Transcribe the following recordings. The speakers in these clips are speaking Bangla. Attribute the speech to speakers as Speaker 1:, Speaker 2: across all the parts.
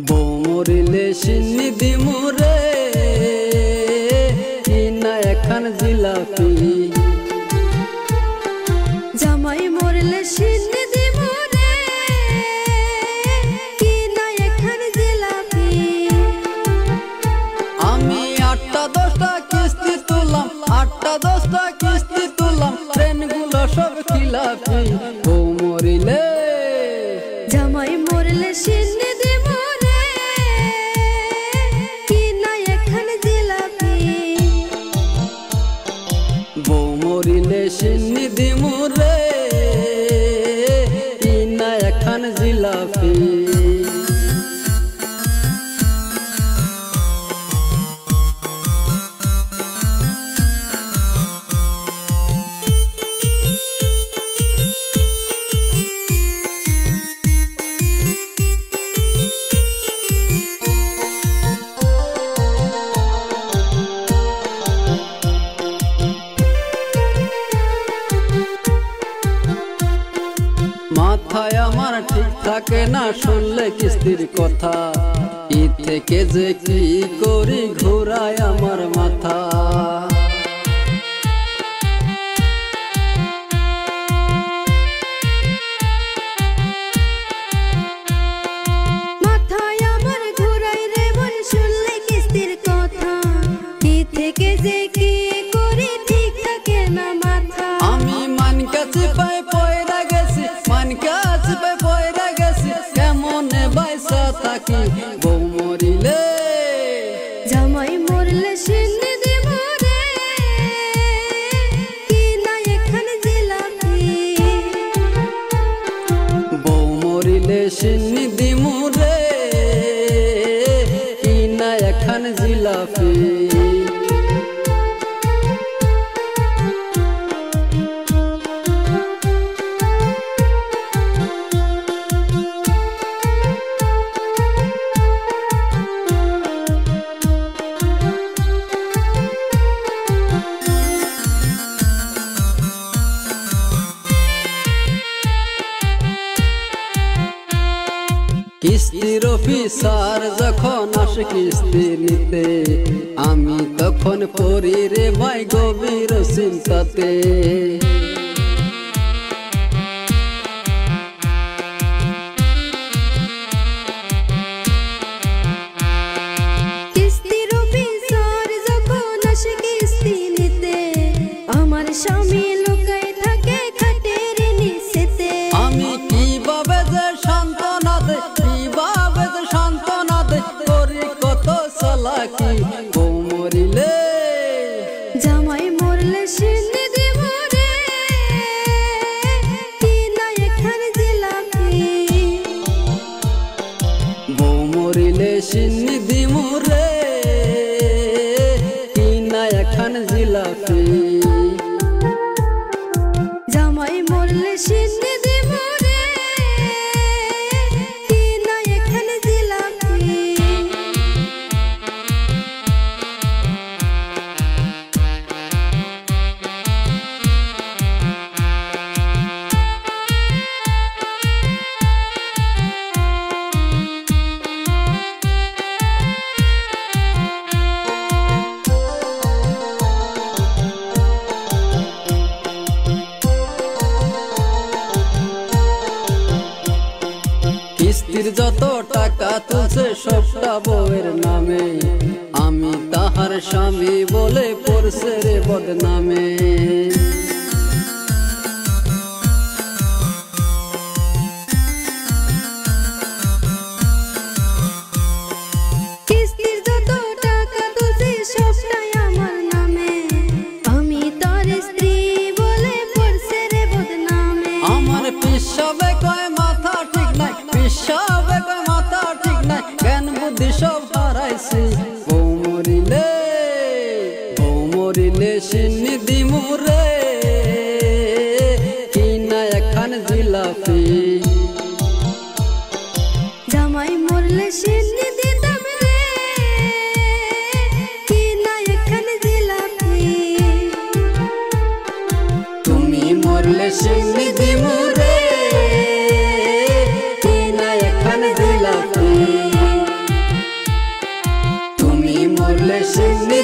Speaker 1: বউ মরিলে সিন্নি দিমুরে কিনা এখন জিলাপি।
Speaker 2: জামাই মরলে সিন্নি দিমুরে কিনা এখন জিলাপি।
Speaker 1: আমি 8টা 10টা কিস্তি তুললাম, 8টা 10টা কিস্তি তুললাম, ট্রেনগুলো সব খিলাপি। বউ মরিলে
Speaker 2: জামাই মরলে সিন্নি দিমুরে কিনা এখন জিলাপি।
Speaker 1: বউ মরিলে সিন্নি দিমুরে কিনা এখন জিলাপি। মাথায় আমার ঠিক থাকে না শুনলে কিস্তির কথা, ই থেকে যে কি করি ঘোরায় আমার মাথা।
Speaker 2: মাথায় আমার ঘুরাই রে মন শুনলে কিস্তির কথা, কি থেকে যে কি করি ঠিক থাকে না মাথা।
Speaker 1: আমি মানকা চিপায় পয়রা গেছি, মানকা চিপায় পয়রা গেছি, কেমনে বাইসা থাকি। বউ মরিলে
Speaker 2: জামাই মরলে সিন্নি দিমুরে কিনা এখন জিলাপি।
Speaker 1: বউ মরিলে সিন্নি দিমুরে কিনা এখন জিলাপি। কিস্তির অফিসার যখন আসে কিস্তি নিতে, আমি তখন পড়ি রে ভাই গভীর চিন্তাতে।
Speaker 2: কিস্তির অফিসার যখন আসে কিস্তি নিতে, আমার স্বামী লুকায় থাকে খাটের নিচেতে।
Speaker 1: আমি কিভাবে যে সান্ত্বনা দেই, কিভাবে যে সান্ত্বনা দেই, করি কত চালাকি। বউ মরিলে
Speaker 2: জামাই মরলে সিন্নি দিমুরে কিনা এখন জিলাপি।
Speaker 1: বউ মরিলে সিন্নি দিমুরে কিনা এখন জিলাপি।
Speaker 2: জামাই মরলে সিন্নি দিমুরে কিনা এখন জিলাপি।
Speaker 1: কিস্তির যত টাকা তুলছে সবটা বউয়ের নামে, আমি তাহার স্বামী বলে পড়ছে রে বদনামে।
Speaker 2: কিস্তির যত টাকা তুলছে সবটাই আমার নামে, আমি তার স্ত্রী বলে পড়ছে রে বদনামে।
Speaker 1: আমার পিসাবে কয় মাথা ঠিক নাই, পিসাবে কয় মাথা ঠিক নাই, জ্ঞান বুদ্ধি সব হারাইছি। বউ মরিলে, বউ মরিলে সিন্নি দিমুরে কিনা এখন জিলাপি।
Speaker 2: জামাই মরলে সিন্নি দিতাম রে কিনা এখন জিলাপি।
Speaker 1: তুমি মরলে সিন্নি দিমুরে কিনা এখন জিলাপি।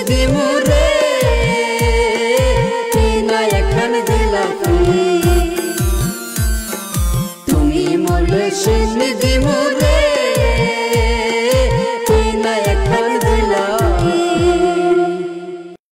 Speaker 1: দিমু রে কিনা একখান জিলাপি তুমি মরলে সিন্নি দিমু